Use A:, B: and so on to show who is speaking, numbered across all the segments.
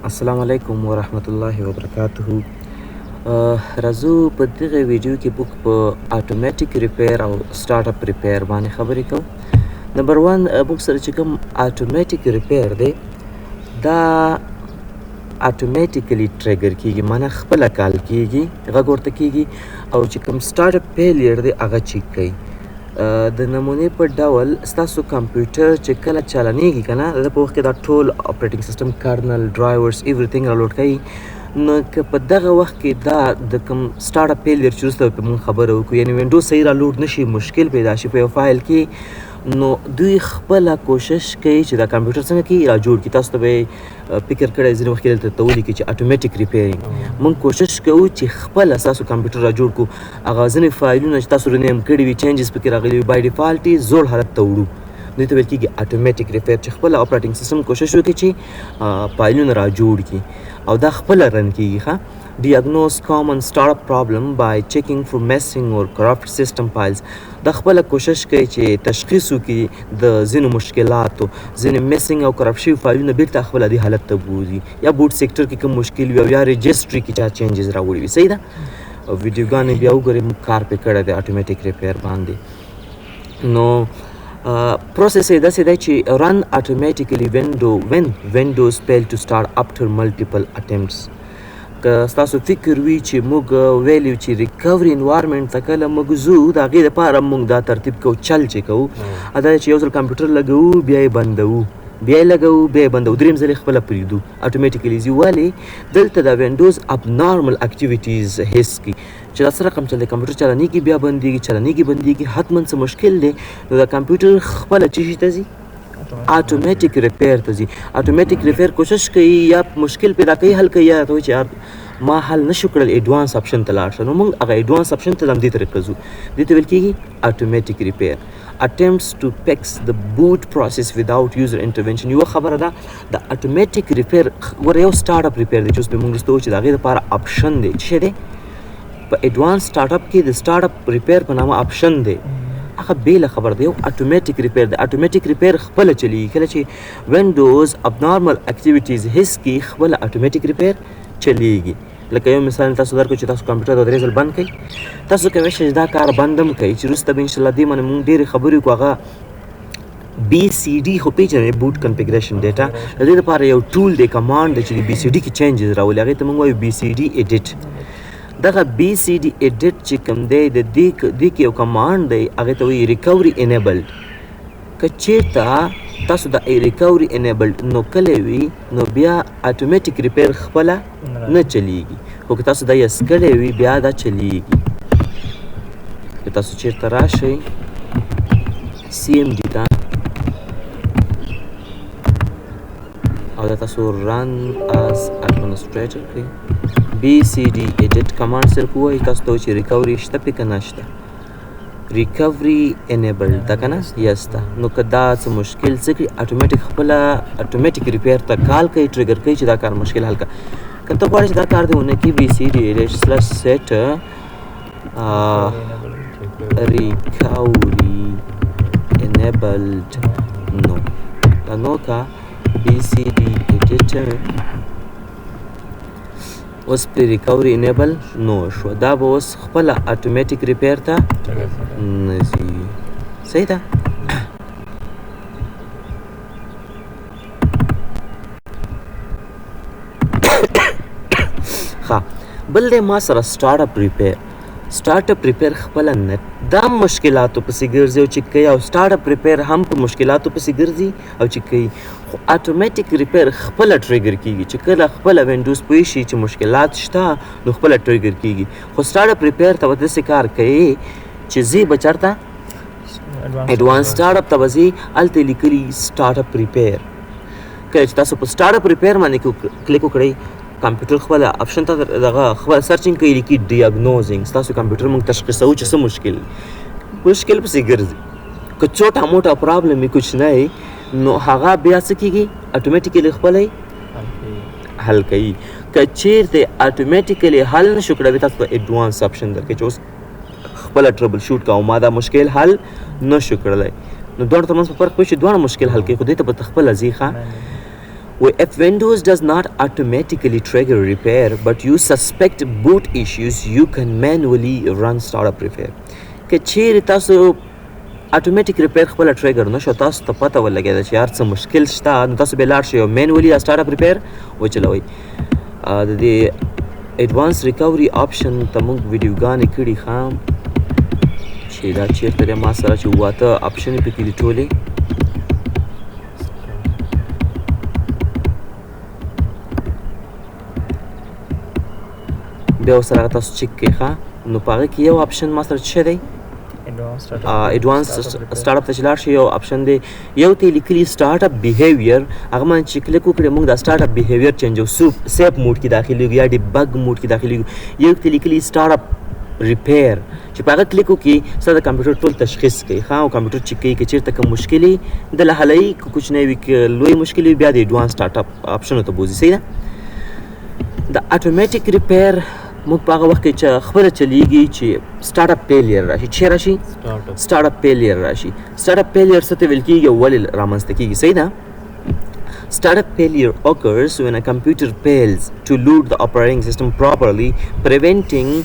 A: السلام علیکم ورحمت الله وبرکاته. راځو په دغه ویډیو کې موږ په اتوماتیک ریپیر او سٹارټ اپ ریپیر باندې خبرې کوو. نمبر 1 موږ سره چې کوم اتوماتیک ریپیر دی دا اتوماتیکلی ټریګر کیږي، معنی خپل کال کیږي، غږ ورته کیږي، او چې کوم سٹارټ اپ فیلیر دی هغه چیک کوي. د نمونې په ډول ستاسو کمپیوټر چې کله چالانیږي کنه د په وخت کې دا ټول اپریټینګ سیستم کرنل ډرایورز ایوریثینګ رالوډ کوي. نو که په دغه وخت کې دا د کوم سٹارټ اپ فیلیر چې وروسته په موږ خبره وکړو یعنې وینډوز صحیح رالوډ نشي، مشکل پیدا شي په یو فایل کې، نو دوی خپله کوشش کوي چې دا کمپیوټر څنګه کې را جوړ کړي. تاسو ته به فکر کړی ځینې وخت کې دلته ته ولیکي چې اتوماتیک ریپیرینګ. موږ کوشش کوو چې خپله ستاسو کمپیوټر را جوړ کړو، هغه ځینې فایلونه چې تاسو رینیم کړي وي چینجز پکې راغلي وي بای ډیفالټ یې زوړ حالت ته وړو، دوی ته ویل کېږي اتوماتیک ریپیر، چې خپله اپریټینګ سیستم کوشش وکړي چې فایلونه را جوړ کړي او دا خپله رن کېږي. ښه diagnose common startup problem by checking for missing or corrupt system files. دا خپله کوشش کوي چې تشخیص وکړي د ځینو مشکلاتو، ځینې missing او corrupt شوي فایلونه بیرته خپله دې حالت ته بوځي، یا بوټ سیکټر کې کوم مشکل وي او یا رجسټري کې چا چینجز راوړي وي. صحیح ده؟ ویډیوګانې بیا وګورئ، موږ کار پې کړی دی اتوماتیک ریپیر باندې. نو پروسیس یې داسې دی چې run automatically when windows fail to start after multiple attempts. که ستاسو فکر وي چې موږ ویلو چې ریکوري انوایرمنټ ته کله موږ ځو د هغې دپاره موږ دا ترتیب کوو، چل چې کوو دا چې یو ځل کمپیوټر لګوو بیا یې بندوو، بیا یې لګوو بیا یې بندوو، درېیم ځل یې خپله پرېږدو اتوماتیکلی ځي. ولې دلته دا وینډوز اب نارمل اکټیویټیز حس کړي چې دا څه رقم چل دی، کمپیوټر چلانیږي بیا بندېږي، چلانیږي بندېږي، حتما څه مشکل دی، نو دا کمپیوټر خپله څه شي ته ځي، اتوماتیک ریپیر ته ځي. اتوماتیک ریپیر کوشش کوي یا مشکل پیدا کوي حل کوي، یا ته وایي چې یار ما حل نشو کړل ایډوانس اپشن ته لاړ شه، نو موږ هغه ایډوانس اپشن ته همدې طریقه ځو، دې ته ویل کېږي اتوماتیک ریپیر. attempts to fix the boot process without user intervention. یوه خبره ده د اتوماتیک ریپیر ګوره یو سٹارټ اپ ریپیر دی چې اوس به موږ وروسته وایو چې د هغې دپاره اپشن دی. څه شی دی؟ په ایډوانس سٹارټ اپ کې د سٹارټ اپ ریپیر په نامه اپشن دی، هغه بیله خبر دی. یو اتوماتیک ریپیر دی، اتوماتیک ریپیر خپله چلیږي، کله چې وینډوز ابنارمل اکټیویټیز حس کړي خپله اتوماتیک ریپیر چلیږي. لکه یو مثال تاسو درکړو چې تاسو کمپیوټر د 3 ځل بند کړئ، تاسو کولی شئ دا کار بند هم کوئ چې وروسته به انشاءالله دې باندې موږ ډېرې خبرې وکړو. هغه BCD خو پېژنئ، بوټ کنفیګریشن ډیټا، د دې لپاره یو ټول دی، کمانډ دی چې د BCD کې چینجز راولي، هغې ته موږ وایو BCD ایډیټ. دغه BCD ایډیټ چې کوم دی د دې کې یو کمانډ دی، هغې ته وایي ریکوري انیبلډ. که چېرته تاسو د ریکوري انیبلډ نو کلی وي نو بیا اتوماتیک ریپیر خپله نه چلیږي، خو که تاسو دا یس کړی وي بیا دا چلیږي. که تاسو چېرته راشئ CMD ته او دا تاسو رن as administrator کړئ، BCD edit کمانډ صرف ووایي، تاسو ته وایي چې ریکوري شته پې که نشته، ریکوري انیبلډ ده که نه؟ یس ده. نو که دا څه مشکل څه کړي اتوماتیک خپله اتوماتیک ریپیر ته کال کوي، ټریګر کوي چې دا کار مشکل حل کړه. که ته غواړې چې دا کار دې ونه کړي BCD edit /set recovery enabled no دا نو کا BCD edit اوس پرې ریکوري انیبل نو شو، دا به اوس خپله اتوماتیک ریپیر ته نه ځي. صحیح ده؟ ښه بل دی ما سره سٹارټ اپ ریپیر. سٹارټ اپ ریپیر خپله نه دا مشکلاتو پسې ګرځي او چې کوي، او سٹارټ اپ ریپیر هم په مشکلاتو پسې ګرځي او چې کوي، خو اتوماتیک ریپیر خپله ټریګر کېږي چې کله خپله وینډوز پوه شي چې مشکلات شته نو خپله ټریګر کېږي. خو سٹارټ اپ ریپیر ته به داسې کار کوي چې ځي به چېرته ایډوانس سٹارټ اپ ته به ځي، هلته یې لیکلي سٹارټ اپ ریپیر. کله چې تاسو په سٹارټ اپ ریپیر باندې کلیک وکړئ کمپیوټر خپله اپشن ته دغه خپله سرچینګ کوي، لیکي ډیاګنوزینګ، ستاسو کمپیوټر موږ تشخیصوو چې څه مشکل پسې ګرځي. که چوټا موټا پرابلم وي کوچنی نو هغه بیا څه کېږي اتوماتیکلی خپله حل کوي. که چېرته اتوماتیکلی حل نه شو کړی تاسو ته ایډوانس اپشن درکوي چې اوس خپله ټربل شوټ کوو، ما دا مشکل حل نه شو کړلی، نو دواړو ترمنځ په فرق پوه شي، دواړه مشکل حل کوي، خو دې ته به ته خپله ځي. ښه If Windows does not automatically trigger repair but you suspect boot issues, you can manually run startup repair. که چیرې تاسو اتوماتیک ریپیر خپل ټریګر نشو تاسو ته پته ولګیده چې یار څه مشکل شته نو تاسو به لاړ شئ او مینولی دا سټارټ اپ ریپیر وچلوئ. د دې ایډوانس ریکوري آپشن ته موږ ویډیوګانې کړي ښه چې دا چېرته دی ما سره چې 8 آپشنې پکې دي ټولې. بیا ورسره هغه تاسو چک کړئ ښه نو په هغه کې یو آپشن ما سره څه دی ایڈوانس سٹارٹ اپ ته چې لاړ شي یو آپشن دی یو ته لیکلي سٹارټ اپ بیهیویر هغه باندې چې کلیک وکړئ موږ دا سٹارټ اپ بیهیویر چینج او سیف موډ کې داخليږو یا ډیبګ موډ کې داخليږو. یو ته لیکلي سٹارټ اپ ریپیر چې په هغه کلیک وکړئ ستا د کمپیوټر ټول تشخیص کوي ښه او کمپیوټر چیک کوي که چېرته کوم مشکل وي د له حلوي که کوچنی وي که لوی مشکل وي بیا د ایډوانس سٹارټ اپ آپشنو ته بوځي. صحیح ده. د اټومیټیک ریپیر موږ په هغه وخت کې چې خبره چلیږي چې سټارټ اپ فیلیر راشي چې راشي سټارټ اپ فیلیر راشي. سټارټ اپ فیلیر څه ته ویل کېږي ولې رامنځته کېږي. صحیح ده. Startup failure occurs when a computer fails to load the operating system properly, preventing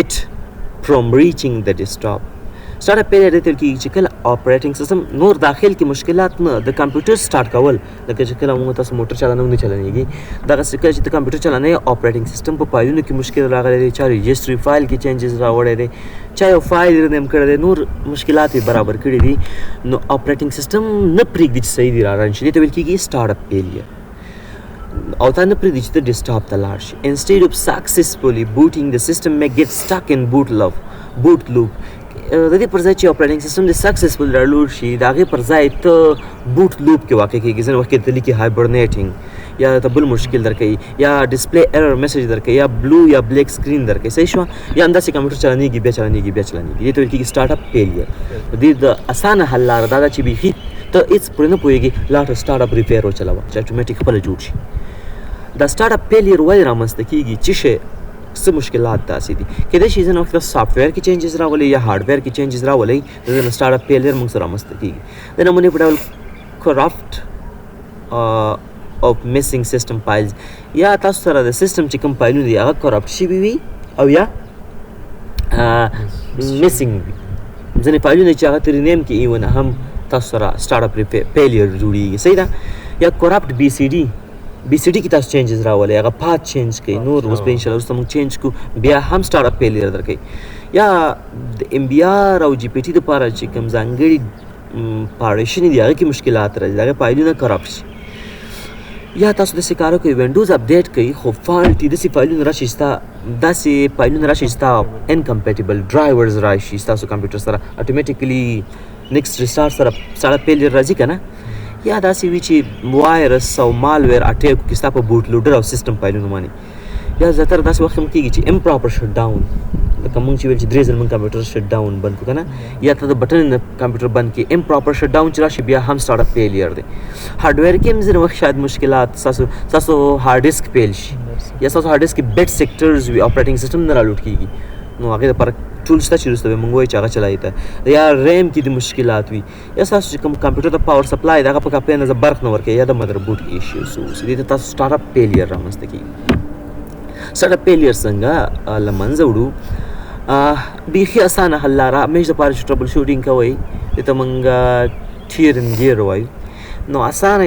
A: it from reaching the desktop. Startup failure دې ته ویل کېږي چې کله operating system نور داخل کې مشکلات نه د کمپیوټر سټارټ کول لکه چې کله موږ تاسو موټر چلانه نه چلنېږي دغسې کله چې د کمپیوټر چلانه operating system په فایلونو کې مشکل راغلی دی چا رجسټري فایل کې چینجز راوړی دی چا یو فایل رنیم کړی دی نور مشکلات یې برابر کړي دي نو operating system نه پرېږدي چې صحیح دي رارن شي دې ته ویل کېږي startup failure او تا نه پرېږدي چې ته ډیسکټاپ ته لاړ شي. Instead of successfully booting the system may get stuck in boot loop. د دې پر ځای چې اپریټنګ سیسټم د سکسسفل راډلوډ شي د هغې پر ځای ته بوټ لوپ کې واقع کېږي. ځینې وخت کې ته لیکي هایبرنیټینګ یا ته بل مشکل درکوي یا ډسپلی ایرر میسج درکوي یا بلو یا بلیک سکرین درکوي. صحیح شوه. یا همداسې کمپیوټر چلانېږي بیا چلانېږي دې ته ویل کېږي سټارټ اپ فیلیر. د دې د اسانه حل لاره دا ده چې بیخي ته هېڅ پرې نه پوهېږي لاړ سټارټ اپ ریپیر وچلوه چې اټومیټیک خپله جوړ شي. دا سټارټ اپ فیلیر ولې رامنځته کېږي څه شی څه مشکلات داسې دي کېدای شي ځینې وخت سافټویر کې چینجز راولي یا هارډویر کې چینجز راولي د دې نه سټارټ اپ فیلیر موږ سره رامنځته کېږي. د نمونې په ډول کرافټ of missing system files یا تاسو سره د سیسټم چې کوم فایلونه دي هغه کرافټ شوي وي او یا میسنګ وي. ځینې فایلونه چې هغه ته رینیم کې ایون هم تاسو سره سټارټ اپ فیلیر جوړېږي. صحیح ده. یا کرافټ بی سی ډي کې تاسو چینجز راولئ هغه پات چینج کوي نور اوس به انشاءالله وروسته موږ چینج کړو بیا هم سټارټ اپ فیلیر درکوي. یا د ام بي آر او جي پی ټي دپاره چې کوم ځانګړي پارټیشنې دي هغه کې مشکلات راځي د هغې فایلونه کرپټ شي. یا تاسو داسې کار وکړئ وینډوز اپډیټ کوي خو فالټي داسې فایلونه راشي چې ستا انکمپیټیبل ډرایورز راشي ستاسو کمپیوټر سره اټومیټیکلی نیکسټ ریسټارټ سره سټارټ اپ فیلیر راځي که نه. یا داسې وي چې وایرس او مالویر اټیک وکړي ستا په بوټ لوډر او سیسټم فایلونو باندې. یا زیاتره داسې وخت هم کېږي چې امپراپر شټ ډاون لکه موږ چې ویل چې 3 ځل موږ کمپیوټر شټ ډاون بند کړو که نه یا ته د بټن نه کمپیوټر بند کړي امپراپر شټ ډاون چې راشي بیا هم سټارټ اپ فیلیر دی. هارډویر کې هم ځینې وخت شاید مشکلات ستاسو هارډ ډسک فیل شي یا ستاسو هارډ ډسک کې بیډ سیکټرز وي اپریټنګ سیسټم نه رالوډ کېږي نو هغې دپاره ټول شته چې وروسته به موږ وایو چې هغه چلایي ته. یا ریم کې د مشکلات وي یا ستاسو چې کوم کمپیوټر ته پاور سپلای د هغه په کاپۍ اندازه برق نه ورکوي یا د مدر بوټ ایشیوز اوسي دې ته تاسو سټارټ اپ فیلیر رامنځته کېږي. سټارټ اپ فیلیر څنګه له منځه وړو بیخي اسانه حل لاره همیش دپاره چې ټربل شوټینګ کوئ دې ته موږ ټیر ان ګیر وایو نو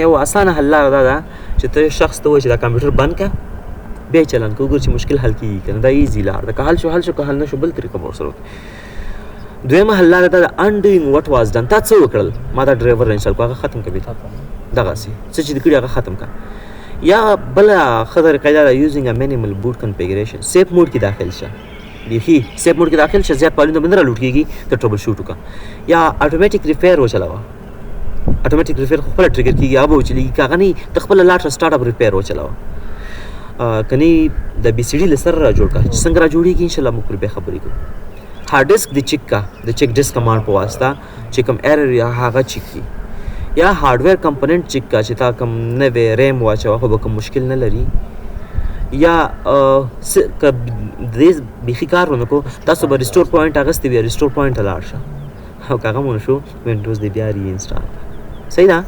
A: یو اسانه حل لاره دا ده چې ته شخص ته وایي چې دا کمپیوټر بند کړه بیا یې چلند که وګورو چې مشکل حل کېږي که نه دا ایزي لار ده که حل شو که حل نه شو بل طریقه به ورسره وکړي. دویمه حل لاره دا ده انډوینګ وټ واز ډن تا څه وکړل ما دا ډرایور انسټال کړو هغه ختم کړه دغسې څه چې دې کړي هغه ختم کړه. یا بله ښه طریقه دا ده یوزینګ ا مینیمل بوټ کنفیګریشن سیف موډ کې داخل شه بیخي سیف موډ کې داخل شه زیات فایلونه به نه رالوډ کېږي ته ټربل شوټ وکړه. یا اټومیټیک ریپیر وچلوه اټومیټیک ریپیر خو خپله ټریګر کېږي هغه به وچلېږي که هغه نه وي ته خپله لاړ شه سټارټ اپ ریپیر وچلوه. کنی د بی سی ډي له سره را جوړ کړه چې څنګه را جوړېږي انشاءالله موږ پرې بیا خبرې کوو. هارډ ډسک د چیک کا د چیک ډسک کمانډ په واسطه چې کوم ایرر یا هغه چیک کړي. یا هارډویر کمپوننټ چیک کا چې تا کوم نوی ریم واچوه خو به کوم مشکل نه لري. یا که دې بیخي کار ونه کړو تاسو به ریسټور پوینټ اخیستی وي ریسټور پوینټ ته لاړ شه او که هغه مو نه شو وینډوز دې بیا ری انسټال صحیح ده.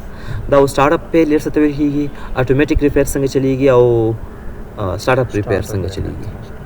A: دا سټارټ اپ فیلیر څه ته ویل کېږي، اټومیټیک ریپیر څنګه چلیږي او سټارټ اپ ریپیر څنګه چلیږي.